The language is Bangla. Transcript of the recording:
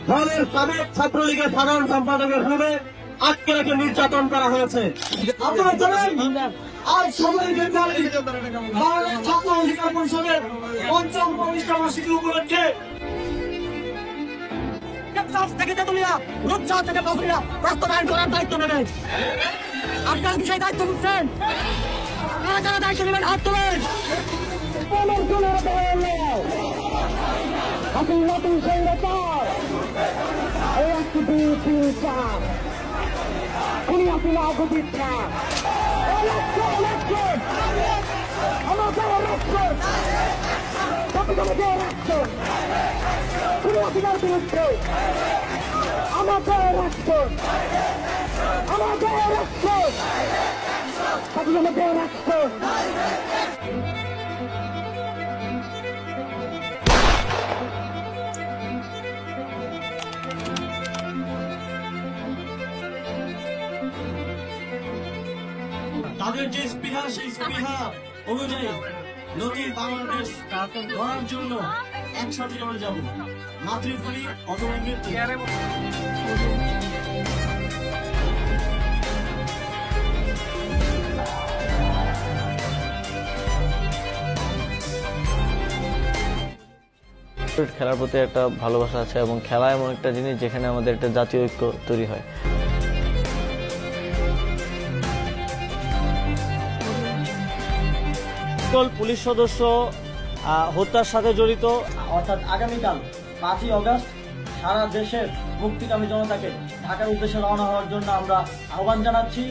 দলের সাবেক ছাত্রলীগের সাধারণ সম্পাদকের ভাবে আজকে রেখে নির্যাতন করা হয়েছে। আপনারা জানেন আজ সামরিকের বাংলাদেশ ছাত্র অধিকার পরিষদের ৫ম প্রতিষ্ঠাবার্ষিকী উপলক্ষে থেকে তেতুলিয়া রূপসা থেকে বগুড়া বাস্তবায়ন করার দায়িত্ব নেবেন। আপনারা কি সেই দায়িত্ব নিচ্ছেন? আপনারা যারা দায়িত্ব নেবেন হাত তোলেন। আপনি নতুন সংগঠন এই একটি উনি আপনি অগতিত না অধিকার বিরুদ্ধে আমাদের রাষ্ট্র তাদের যে স্পৃহা সেই স্পৃহা অনুযায়ী নতুন বাংলাদেশ গড়ার জন্য একসাথে লড়ে যাব। মাতৃভূমি অথবা মৃত্যু। খেলার প্রতি একটা ভালোবাসা আছে এবং খেলা এমন একটা জিনিস যেখানে আমাদের একটা জাতীয় ঐক্য তৈরি হয়। পুলিশ সদস্য হত্যার সাথে জড়িত, অর্থাৎ আগামীকাল 5ই আগস্ট সারা দেশের মুক্তিকামী জনতাকে ঢাকার উদ্দেশ্যে রওনা হওয়ার জন্য আমরা আহ্বান জানাচ্ছি।